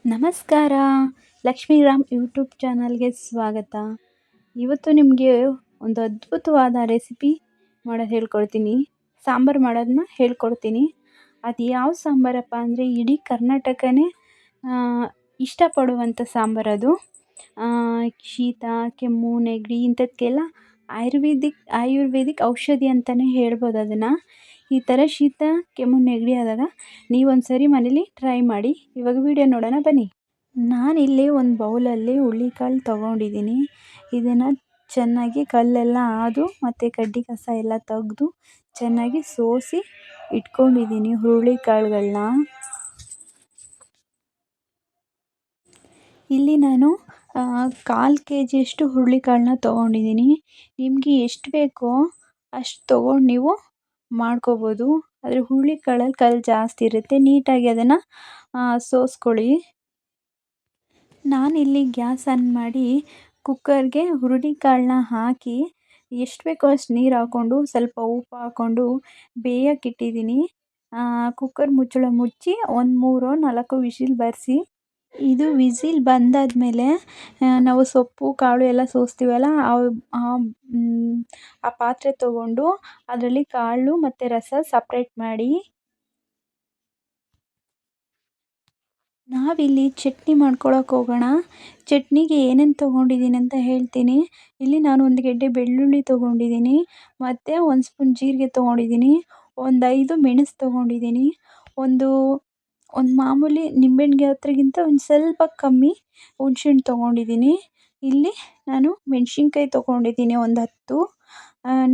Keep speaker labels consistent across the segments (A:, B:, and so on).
A: ನಮಸ್ಕಾರ. ಲಕ್ಷ್ಮೀರಾಮ್ ಯೂಟ್ಯೂಬ್ ಚಾನಲ್‌ಗೆ ಸ್ವಾಗತ. ಇವತ್ತು ನಿಮಗೆ ಒಂದು ಅದ್ಭುತವಾದ ರೆಸಿಪಿ ಮಾಡೋದು ಹೇಳ್ಕೊಡ್ತೀನಿ. ಸಾಂಬಾರು ಮಾಡೋದನ್ನ ಹೇಳ್ಕೊಡ್ತೀನಿ. ಅದು ಯಾವ ಸಾಂಬಾರಪ್ಪ ಅಂದರೆ ಇಡೀ ಕರ್ನಾಟಕನೇ ಇಷ್ಟಪಡುವಂಥ ಸಾಂಬಾರದು. ಶೀತ, ಕೆಮ್ಮು, ನೆಗಡಿ ಇಂಥದ್ಕೆಲ್ಲ ಆಯುರ್ವೇದಿಕ್ ಔಷಧಿ ಅಂತಲೇ ಹೇಳ್ಬೋದು ಅದನ್ನು. ಈ ಥರ ಶೀತ, ಕೆಮ್ಮು, ನೆಗಡಿ ಆದಾಗ ನೀವೊಂದು ಸರಿ ಮನೇಲಿ ಟ್ರೈ ಮಾಡಿ. ಇವಾಗ ವಿಡಿಯೋ ನೋಡೋಣ ಬನ್ನಿ. ನಾನಿಲ್ಲಿ ಒಂದು ಬೌಲಲ್ಲಿ ಹುರುಳಿಕಾಳು ತೊಗೊಂಡಿದ್ದೀನಿ. ಇದನ್ನು ಚೆನ್ನಾಗಿ ಕಲ್ಲೆಲ್ಲ ಆದು ಮತ್ತು ಕಡ್ಡಿ ಕಸ ಎಲ್ಲ ತೆಗೆದು ಚೆನ್ನಾಗಿ ಸೋಸಿ ಇಟ್ಕೊಂಡಿದ್ದೀನಿ ಹುರುಳಿಕಾಳುಗಳನ್ನ. ಇಲ್ಲಿ ನಾನು 1/4 kgಯಷ್ಟು ಹುರುಳಿಕಾಳನ್ನ ತೊಗೊಂಡಿದ್ದೀನಿ. ನಿಮಗೆ ಎಷ್ಟು ಬೇಕೋ ಅಷ್ಟು ತೊಗೊಂಡು ನೀವು ಮಾಡ್ಕೋಬೋದು. ಆದರೆ ಹುರುಳಿಕಾಳಲ್ಲಿ ಕಲ್ಲು ಜಾಸ್ತಿ ಇರುತ್ತೆ. ನೀಟಾಗಿ ಅದನ್ನು ಸೋಸ್ಕೊಳ್ಳಿ. ನಾನಿಲ್ಲಿ ಗ್ಯಾಸ್ ಆನ್ ಮಾಡಿ ಕುಕ್ಕರ್ಗೆ ಹುರುಳಿಕಾಳನ್ನ ಹಾಕಿ ಎಷ್ಟು ಬೇಕೋ ಅಷ್ಟು ನೀರು ಹಾಕ್ಕೊಂಡು ಸ್ವಲ್ಪ ಉಪ್ಪು ಹಾಕ್ಕೊಂಡು ಬೇಯೋಕ್ಕಿಟ್ಟಿದ್ದೀನಿ. ಕುಕ್ಕರ್ ಮುಚ್ಚಳ ಮುಚ್ಚಿ ಒಂದು 3-4 ವಿಶಿಲ್ ಬರಿಸಿ. ಇದು ವಿಸಿಲ್ ಬಂದಾದಮೇಲೆ ನಾವು ಸೊಪ್ಪು ಕಾಳು ಎಲ್ಲ ಸೋಸ್ತೀವಲ್ಲ ಆ ಪಾತ್ರೆ ತೊಗೊಂಡು ಅದರಲ್ಲಿ ಕಾಳು ಮತ್ತು ರಸ ಸಪ್ರೇಟ್ ಮಾಡಿ. ನಾವಿಲ್ಲಿ ಚಟ್ನಿ ಮಾಡ್ಕೊಳಕ್ಕೆ ಹೋಗೋಣ. ಚಟ್ನಿಗೆ ಏನೇನು ತೊಗೊಂಡಿದ್ದೀನಿ ಅಂತ ಹೇಳ್ತೀನಿ. ಇಲ್ಲಿ ನಾನು ಒಂದು ಗೆಡ್ಡೆ ಬೆಳ್ಳುಳ್ಳಿ ತೊಗೊಂಡಿದ್ದೀನಿ, ಮತ್ತು 1 ಸ್ಪೂನ್ ಜೀರಿಗೆ ತೊಗೊಂಡಿದ್ದೀನಿ, ಒಂದು 5 ಮೆಣಸು ತೊಗೊಂಡಿದ್ದೀನಿ, ಒಂದು ಮಾಮೂಲಿ ನಿಂಬೆಹಣ್ಣು ಗಾತ್ರಕ್ಕಿಂತ ಒಂದು ಸ್ವಲ್ಪ ಕಮ್ಮಿ ಹುಣ್ಸೆಹಣ್ಣು ತೊಗೊಂಡಿದ್ದೀನಿ. ಇಲ್ಲಿ ನಾನು ಮೆಣಸಿನ್ಕಾಯಿ ತೊಗೊಂಡಿದ್ದೀನಿ ಒಂದು 10.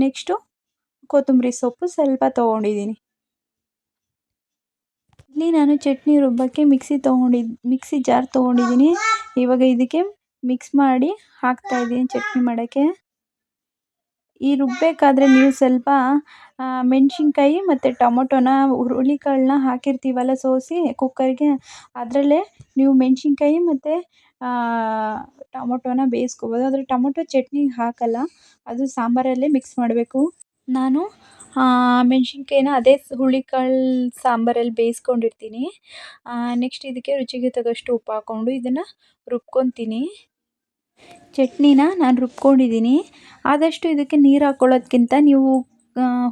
A: ನೆಕ್ಸ್ಟು ಕೊತ್ತಂಬರಿ ಸೊಪ್ಪು ಸ್ವಲ್ಪ ತೊಗೊಂಡಿದ್ದೀನಿ. ಇಲ್ಲಿ ನಾನು ಚಟ್ನಿ ರುಬ್ಬಕ್ಕೆ ಮಿಕ್ಸಿ ಜಾರ್ ತೊಗೊಂಡಿದ್ದೀನಿ. ಇವಾಗ ಇದಕ್ಕೆ ಮಿಕ್ಸ್ ಮಾಡಿ ಹಾಕ್ತಾಯಿದ್ದೀನಿ ಚಟ್ನಿ ಮಾಡೋಕ್ಕೆ. ಈ ರುಬ್ಬಬೇಕಾದ್ರೆ ನೀವು ಸ್ವಲ್ಪ ಮೆಣಸಿನ್ಕಾಯಿ ಮತ್ತು ಟೊಮೊಟೊನ ಹುರುಳಿಕಾಳನ್ನ ಹಾಕಿರ್ತೀವಲ್ಲ ಸೋಸಿ ಕುಕ್ಕರ್ಗೆ, ಅದರಲ್ಲೇ ನೀವು ಮೆಣಸಿನ್ಕಾಯಿ ಮತ್ತು ಟೊಮೊಟೊನ ಬೇಯಿಸ್ಕೊಬೋದು. ಆದರೆ ಟೊಮೊಟೊ ಚಟ್ನಿಗೆ ಹಾಕಲ್ಲ, ಅದು ಸಾಂಬಾರಲ್ಲೇ ಮಿಕ್ಸ್ ಮಾಡಬೇಕು. ನಾನು ಮೆಣಸಿನ್ಕಾಯಿನ ಅದೇ ಹುರುಳಿಕಾಳು ಸಾಂಬಾರಲ್ಲಿ ಬೇಯಿಸ್ಕೊಂಡಿರ್ತೀನಿ. ನೆಕ್ಸ್ಟ್ ಇದಕ್ಕೆ ರುಚಿಗೆ ತಕ್ಕಷ್ಟು ಉಪ್ಪು ಹಾಕ್ಕೊಂಡು ಇದನ್ನು ರುಬ್ಕೊತೀನಿ. ಚಟ್ನಿನ ನಾನು ರುಬ್ಕೊಂಡಿದ್ದೀನಿ. ಆದಷ್ಟು ಇದಕ್ಕೆ ನೀರು ಹಾಕ್ಕೊಳ್ಳೋದ್ಕಿಂತ ನೀವು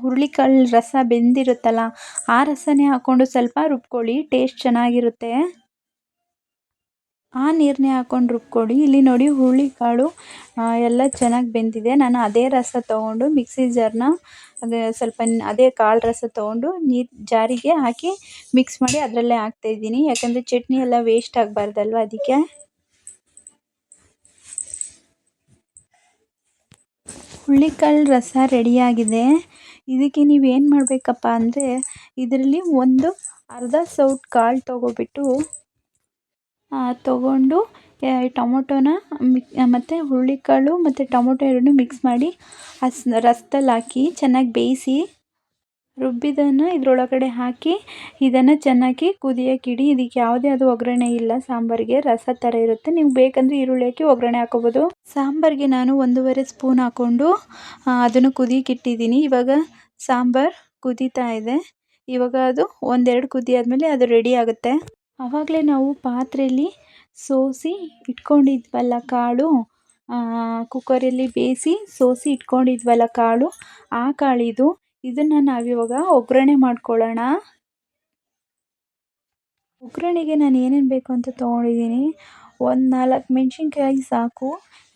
A: ಹುರುಳಿಕಾಳು ರಸ ಬೆಂದಿರುತ್ತಲ್ಲ ಆ ರಸನೇ ಹಾಕ್ಕೊಂಡು ಸ್ವಲ್ಪ ರುಬ್ಕೊಳ್ಳಿ, ಟೇಸ್ಟ್ ಚೆನ್ನಾಗಿರುತ್ತೆ. ಆ ನೀರನ್ನೇ ಹಾಕ್ಕೊಂಡು ರುಬ್ಕೊಳ್ಳಿ. ಇಲ್ಲಿ ನೋಡಿ ಹುರುಳಿಕಾಳು ಎಲ್ಲ ಚೆನ್ನಾಗಿ ಬೆಂದಿದೆ. ನಾನು ಅದೇ ರಸ ತೊಗೊಂಡು ಮಿಕ್ಸಿ ಜಾರನ್ನ ಸ್ವಲ್ಪ ಅದೇ ಕಾಳು ರಸ ತೊಗೊಂಡು ಜಾರಿಗೆ ಹಾಕಿ ಮಿಕ್ಸ್ ಮಾಡಿ ಅದರಲ್ಲೇ ಹಾಕ್ತಾಯಿದ್ದೀನಿ. ಯಾಕಂದರೆ ಚಟ್ನಿ ಎಲ್ಲ ವೇಸ್ಟ್ ಆಗಬಾರ್ದಲ್ವ, ಅದಕ್ಕೆ. ಹುರುಳಿಕಾಳು ರಸ ರೆಡಿಯಾಗಿದೆ. ಇದಕ್ಕೆ ನೀವೇನು ಮಾಡಬೇಕಪ್ಪ ಅಂದರೆ ಇದರಲ್ಲಿ ಒಂದು ಅರ್ಧ ಸೌಟ್ ಕಾಳು ತೊಗೊಂಡು ಟೊಮೊಟೊನ ಮತ್ತು ಹುರುಳಿಕಾಳು ಮತ್ತು ಟೊಮೊಟೊ ಎರಡನ್ನೂ ಮಿಕ್ಸ್ ಮಾಡಿ ರಸದಲ್ಲಿ ಹಾಕಿ ಚೆನ್ನಾಗಿ ಬೇಯಿಸಿ ರುಬ್ಬಿದ್ದನ್ನು ಇದರೊಳಗಡೆ ಹಾಕಿ ಇದನ್ನು ಚೆನ್ನಾಗಿ ಕುದಿಯೋಕ್ಕಿಡಿ. ಇದಕ್ಕೆ ಯಾವುದೇ ಅದು ಒಗ್ಗರಣೆ ಇಲ್ಲ, ಸಾಂಬಾರಿಗೆ ರಸ ಥರ ಇರುತ್ತೆ. ನೀವು ಬೇಕಂದರೆ ಈರುಳ್ಳಿ ಹಾಕಿ ಒಗ್ಗರಣೆ ಹಾಕ್ಕೋಬೋದು. ಸಾಂಬಾರಿಗೆ ನಾನು 1.5 ಸ್ಪೂನ್ ಹಾಕ್ಕೊಂಡು ಅದನ್ನು ಕುದಿಯಕ್ಕಿಟ್ಟಿದ್ದೀನಿ. ಇವಾಗ ಸಾಂಬಾರು ಕುದೀತಾ ಇದೆ. ಇವಾಗ ಅದು 1-2 ಕುದಿ ಆದಮೇಲೆ ಅದು ರೆಡಿ ಆಗುತ್ತೆ. ಆವಾಗಲೇ ನಾವು ಪಾತ್ರೆಯಲ್ಲಿ ಸೋಸಿ ಇಟ್ಕೊಂಡಿದ್ವಲ್ಲ ಕಾಳು, ಕುಕ್ಕರಲ್ಲಿ ಬೇಯಿಸಿ ಸೋಸಿ ಇಟ್ಕೊಂಡಿದ್ವಲ್ಲ ಕಾಳು, ಆ ಕಾಳಿದು. ಇದನ್ನು ನಾವಿವಾಗ ಒಗ್ಗರಣೆ ಮಾಡ್ಕೊಳ್ಳೋಣ. ಒಗ್ಗರಣೆಗೆ ನಾನು ಏನೇನು ಬೇಕು ಅಂತ ತೊಗೊಂಡಿದ್ದೀನಿ. ಒಂದು 4 ಮೆಣಸಿನ್ಕಾಯಿ ಸಾಕು,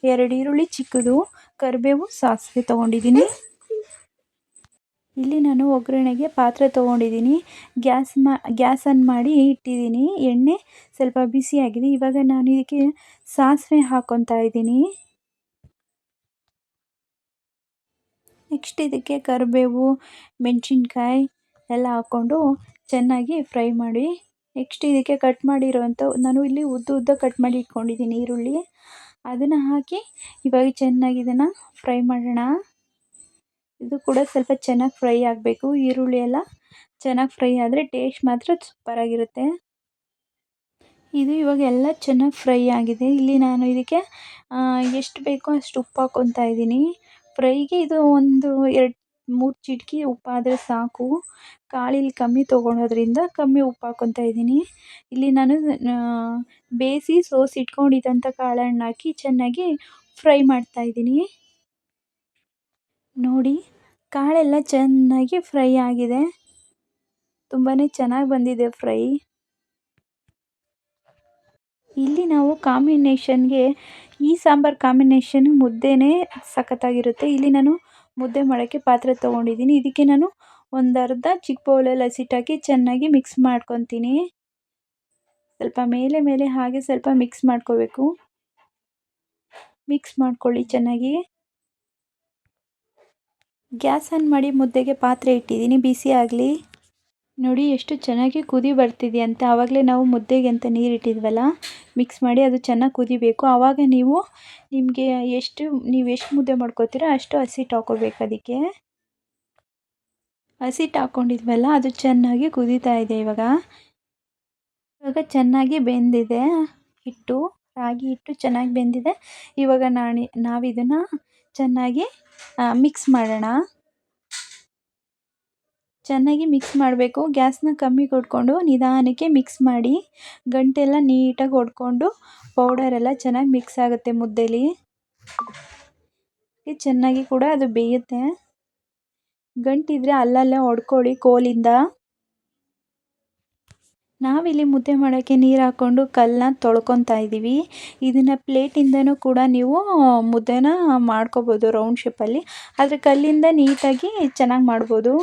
A: 2 ಈರುಳ್ಳಿ ಚಿಕ್ಕದು, ಕರಿಬೇವು, ಸಾಸಿವೆ ತೊಗೊಂಡಿದ್ದೀನಿ. ಇಲ್ಲಿ ನಾನು ಒಗ್ಗರಣೆಗೆ ಪಾತ್ರೆ ತೊಗೊಂಡಿದ್ದೀನಿ. ಗ್ಯಾಸ್ ಆನ್ ಮಾಡಿ ಇಟ್ಟಿದ್ದೀನಿ. ಎಣ್ಣೆ ಸ್ವಲ್ಪ ಬಿಸಿಯಾಗಿದೆ. ಇವಾಗ ನಾನು ಇದಕ್ಕೆ ಸಾಸಿವೆ ಹಾಕ್ಕೊತಾ ಇದ್ದೀನಿ. ನೆಕ್ಸ್ಟ್ ಇದಕ್ಕೆ ಕರಿಬೇವು, ಮೆಣಸಿನ್ಕಾಯಿ ಎಲ್ಲ ಹಾಕ್ಕೊಂಡು ಚೆನ್ನಾಗಿ ಫ್ರೈ ಮಾಡಿ. ನೆಕ್ಸ್ಟ್ ಇದಕ್ಕೆ ಕಟ್ ಮಾಡಿರೋವಂಥ ನಾನು ಇಲ್ಲಿ ಉದ್ದ ಕಟ್ ಮಾಡಿ ಇಟ್ಕೊಂಡಿದ್ದೀನಿ ಈರುಳ್ಳಿ, ಅದನ್ನು ಹಾಕಿ ಇವಾಗ ಚೆನ್ನಾಗಿ ಇದನ್ನು ಫ್ರೈ ಮಾಡೋಣ. ಇದು ಕೂಡ ಸ್ವಲ್ಪ ಚೆನ್ನಾಗಿ ಫ್ರೈ ಆಗಬೇಕು. ಈರುಳ್ಳಿ ಎಲ್ಲ ಚೆನ್ನಾಗಿ ಫ್ರೈ ಆದರೆ ಟೇಸ್ಟ್ ಮಾತ್ರ ಸೂಪರಾಗಿರುತ್ತೆ. ಇದು ಇವಾಗ ಎಲ್ಲ ಚೆನ್ನಾಗಿ ಫ್ರೈ ಆಗಿದೆ. ಇಲ್ಲಿ ನಾನು ಇದಕ್ಕೆ ಎಷ್ಟು ಬೇಕೋ ಅಷ್ಟು ಉಪ್ಪು ಹಾಕ್ಕೊತಾ ಇದ್ದೀನಿ. ಫ್ರೈಗೆ ಇದು ಒಂದು 3 ಚಿಟಿಕೆ ಉಪ್ಪಾದರೆ ಸಾಕು. ಕಾಳಿಲ್ಲಿ ಕಮ್ಮಿ ತೊಗೊಳೋದ್ರಿಂದ ಕಮ್ಮಿ ಉಪ್ಪು ಹಾಕ್ಕೊತಾ ಇದ್ದೀನಿ. ಇಲ್ಲಿ ನಾನು ಬೇಯಿಸಿ ಸೋಸಿಟ್ಕೊಂಡಿದ್ದಂಥ ಕಾಳನ್ನ ಹಾಕಿ ಚೆನ್ನಾಗಿ ಫ್ರೈ ಮಾಡ್ತಾಯಿದ್ದೀನಿ. ನೋಡಿ, ಕಾಳೆಲ್ಲ ಚೆನ್ನಾಗಿ ಫ್ರೈ ಆಗಿದೆ. ತುಂಬಾ ಚೆನ್ನಾಗಿ ಬಂದಿದೆ ಫ್ರೈ. ಇಲ್ಲಿ ನಾವು ಕಾಂಬಿನೇಷನ್ಗೆ ಈ ಸಾಂಬಾರು ಕಾಂಬಿನೇಷನ್ ಮುದ್ದೆನೇ ಸಖತ್ತಾಗಿರುತ್ತೆ. ಇಲ್ಲಿ ನಾನು ಮುದ್ದೆ ಮಾಡೋಕ್ಕೆ ಪಾತ್ರೆ ತೊಗೊಂಡಿದ್ದೀನಿ. ಇದಕ್ಕೆ ನಾನು ಒಂದರ್ಧ ಚಿಕ್ಕ ಬೌಲಲ್ಲಿ ಹಸಿಟ್ಟಾಕಿ ಚೆನ್ನಾಗಿ ಮಿಕ್ಸ್ ಮಾಡ್ಕೊತೀನಿ. ಸ್ವಲ್ಪ ಮೇಲೆ ಹಾಗೆ ಸ್ವಲ್ಪ ಮಿಕ್ಸ್ ಮಾಡ್ಕೋಬೇಕು. ಮಿಕ್ಸ್ ಮಾಡ್ಕೊಳ್ಳಿ ಚೆನ್ನಾಗಿ. ಗ್ಯಾಸ್ ಆನ್ ಮಾಡಿ ಮುದ್ದೆಗೆ ಪಾತ್ರೆ ಇಟ್ಟಿದ್ದೀನಿ, ಬಿಸಿ ಆಗಲಿ. ನೋಡಿ ಎಷ್ಟು ಚೆನ್ನಾಗಿ ಕುದಿ ಬರ್ತಿದೆ ಅಂತ. ಆವಾಗಲೇ ನಾವು ಮುದ್ದೆಗೆ ಅಂತ ನೀರಿಟ್ಟಿದ್ವಲ್ಲ, ಮಿಕ್ಸ್ ಮಾಡಿ ಅದು ಚೆನ್ನಾಗಿ ಕುದಿಬೇಕು. ಆವಾಗ ನೀವು ಎಷ್ಟು ಮುದ್ದೆ ಮಾಡ್ಕೋತೀರೋ ಅಷ್ಟು ಹಸಿಟ್ಟು ಹಾಕ್ಕೋಬೇಕು. ಅದಕ್ಕೆ ಹಸಿಟ್ಟು ಹಾಕ್ಕೊಂಡಿದ್ವಲ್ಲ, ಅದು ಚೆನ್ನಾಗಿ ಕುದೀತಾ ಇದೆ ಇವಾಗ ಚೆನ್ನಾಗಿ ಬೆಂದಿದೆ ಹಿಟ್ಟು. ರಾಗಿ ಹಿಟ್ಟು ಚೆನ್ನಾಗಿ ಬೆಂದಿದೆ. ಇವಾಗ ನಾವಿದನ್ನು ಚೆನ್ನಾಗಿ ಮಿಕ್ಸ್ ಮಾಡೋಣ. ಚೆನ್ನಾಗಿ ಮಿಕ್ಸ್ ಮಾಡಬೇಕು. ಗ್ಯಾಸ್ನ ಕಮ್ಮಿ ಕೊಟ್ಕೊಂಡು ನಿಧಾನಕ್ಕೆ ಮಿಕ್ಸ್ ಮಾಡಿ. ಗಂಟೆಲ್ಲ ನೀಟಾಗಿ ಹೊಡ್ಕೊಂಡು ಪೌಡರೆಲ್ಲ ಚೆನ್ನಾಗಿ ಮಿಕ್ಸ್ ಆಗುತ್ತೆ ಮುದ್ದೆಲಿ. ಚೆನ್ನಾಗಿ ಕೂಡ ಅದು ಬೇಯುತ್ತೆ. ಗಂಟಿದ್ರೆ ಅಲ್ಲಲ್ಲೇ ಹೊಡ್ಕೊಳ್ಳಿ ಕೋಲಿಂದ. ನಾವಿಲ್ಲಿ ಮುದ್ದೆ ಮಾಡೋಕ್ಕೆ ನೀರು ಹಾಕ್ಕೊಂಡು ಕಲ್ಲನ್ನ ತೊಳ್ಕೊತಾ ಇದ್ದೀವಿ. ಇದನ್ನು ಪ್ಲೇಟಿಂದನೂ ಕೂಡ ನೀವು ಮುದ್ದೆನ ಮಾಡ್ಕೋಬೋದು ರೌಂಡ್ ಶೇಪಲ್ಲಿ. ಆದರೆ ಕಲ್ಲಿಂದ ನೀಟಾಗಿ ಚೆನ್ನಾಗಿ ಮಾಡ್ಬೋದು.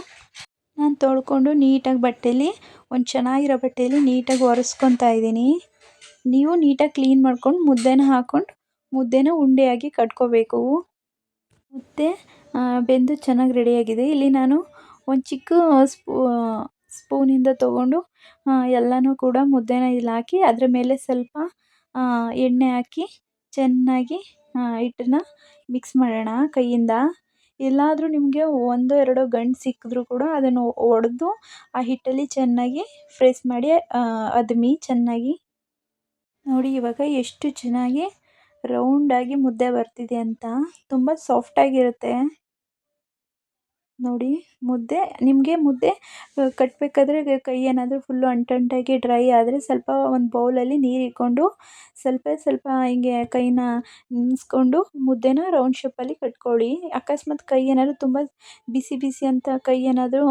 A: ನಾನು ತೊಳ್ಕೊಂಡು ನೀಟಾಗಿ ಬಟ್ಟೆಲಿ, ಒಂದು ಚೆನ್ನಾಗಿರೋ ಬಟ್ಟೆಯಲ್ಲಿ ನೀಟಾಗಿ ಒರೆಸ್ಕೊತಾ ಇದ್ದೀನಿ. ನೀವು ನೀಟಾಗಿ ಕ್ಲೀನ್ ಮಾಡ್ಕೊಂಡು ಮುದ್ದೆನ ಹಾಕ್ಕೊಂಡು ಮುದ್ದೆನ ಉಂಡೆಯಾಗಿ ಕಟ್ಕೋಬೇಕು. ಮುದ್ದೆ ಬೆಂದು ಚೆನ್ನಾಗಿ ರೆಡಿಯಾಗಿದೆ. ಇಲ್ಲಿ ನಾನು ಒಂದು ಚಿಕ್ಕ ಸ್ಪೂನಿಂದ ತೊಗೊಂಡು ಎಲ್ಲನೂ ಕೂಡ ಮುದ್ದೆನ ಇಲ್ಲಿ ಹಾಕಿ ಅದ್ರ ಮೇಲೆ ಸ್ವಲ್ಪ ಎಣ್ಣೆ ಹಾಕಿ ಚೆನ್ನಾಗಿ ಹಿಟ್ಟನ್ನ ಮಿಕ್ಸ್ ಮಾಡೋಣ ಕೈಯಿಂದ. ಎಲ್ಲಾದರೂ ನಿಮಗೆ 1-2 ಗಂಟು ಸಿಕ್ಕಿದ್ರೂ ಕೂಡ ಅದನ್ನು ಒಡೆದು ಆ ಹಿಟ್ಟಲ್ಲಿ ಚೆನ್ನಾಗಿ ಪ್ರೆಸ್ ಮಾಡಿ ಅದ್ಮಿ ಚೆನ್ನಾಗಿ. ನೋಡಿ ಇವಾಗ ಎಷ್ಟು ಚೆನ್ನಾಗಿ ರೌಂಡಾಗಿ ಮುದ್ದೆ ಬರ್ತಿದೆ ಅಂತ. ತುಂಬ ಸಾಫ್ಟಾಗಿರುತ್ತೆ. ನೋಡಿ ನಿಮಗೆ ಮುದ್ದೆ ಕಟ್ಟಬೇಕಾದ್ರೆ ಕೈ ಏನಾದರೂ ಫುಲ್ಲು ಅಂಟಾಗಿ ಡ್ರೈ ಆದರೆ ಸ್ವಲ್ಪ ಒಂದು ಬೌಲಲ್ಲಿ ನೀರು ಇಟ್ಕೊಂಡು ಸ್ವಲ್ಪ ಹಿಂಗೆ ಕೈನ ನೆನೆಸ್ಕೊಂಡು ಮುದ್ದೆನ ರೌಂಡ್ ಶೇಪಲ್ಲಿ ಕಟ್ಕೊಳ್ಳಿ. ಅಕಸ್ಮಾತ್ ಕೈ ಏನಾದರೂ ತುಂಬ ಬಿಸಿ ಅಂತ ಕೈ ಏನಾದರೂ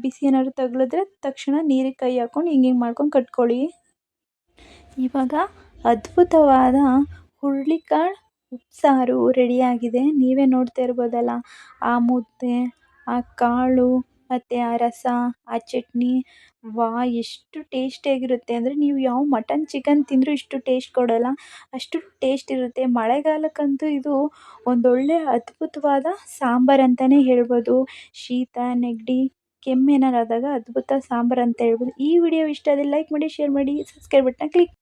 A: ಬಿಸಿ ಏನಾದರೂ ತಗುಲಿದ್ರೆ ತಕ್ಷಣ ನೀರಿಗೆ ಕೈ ಹಾಕ್ಕೊಂಡು ಹಿಂಗೆ ಮಾಡ್ಕೊಂಡು ಕಟ್ಕೊಳ್ಳಿ. ಇವಾಗ ಅದ್ಭುತವಾದ ಹುರುಳಿಕಾಳು ಉಪ್ಸಾರು ರೆಡಿಯಾಗಿದೆ. ನೀವೇ ನೋಡ್ತಾ ಇರ್ಬೋದಲ್ಲ, ಆ ಮುದ್ದೆ, ಆ ಕಾಳು ಮತ್ತು ಆ ರಸ, ಆ ಚಟ್ನಿ. ಎಷ್ಟು ಟೇಸ್ಟಿಯಾಗಿರುತ್ತೆ ಅಂದರೆ ನೀವು ಯಾವ ಮಟನ್ ಚಿಕನ್ ತಿಂದರೂ ಇಷ್ಟು ಟೇಸ್ಟ್ ಕೊಡೋಲ್ಲ, ಅಷ್ಟು ಟೇಸ್ಟ್ ಇರುತ್ತೆ. ಮಳೆಗಾಲಕ್ಕಂತೂ ಇದು ಒಂದೊಳ್ಳೆ ಅದ್ಭುತವಾದ ಸಾಂಬಾರು ಅಂತಲೇ ಹೇಳ್ಬೋದು. ಶೀತ, ನೆಗಡಿ, ಕೆಮ್ಮು ಏನಾರಾದಾಗ ಅದ್ಭುತ ಸಾಂಬಾರು ಅಂತ ಹೇಳ್ಬೋದು. ಈ ವಿಡಿಯೋ ಇಷ್ಟ ಆದರೆ ಲೈಕ್ ಮಾಡಿ, ಶೇರ್ ಮಾಡಿ, ಸಬ್ಸ್ಕ್ರೈಬ್ ಬಟನ್ನ ಕ್ಲಿಕ್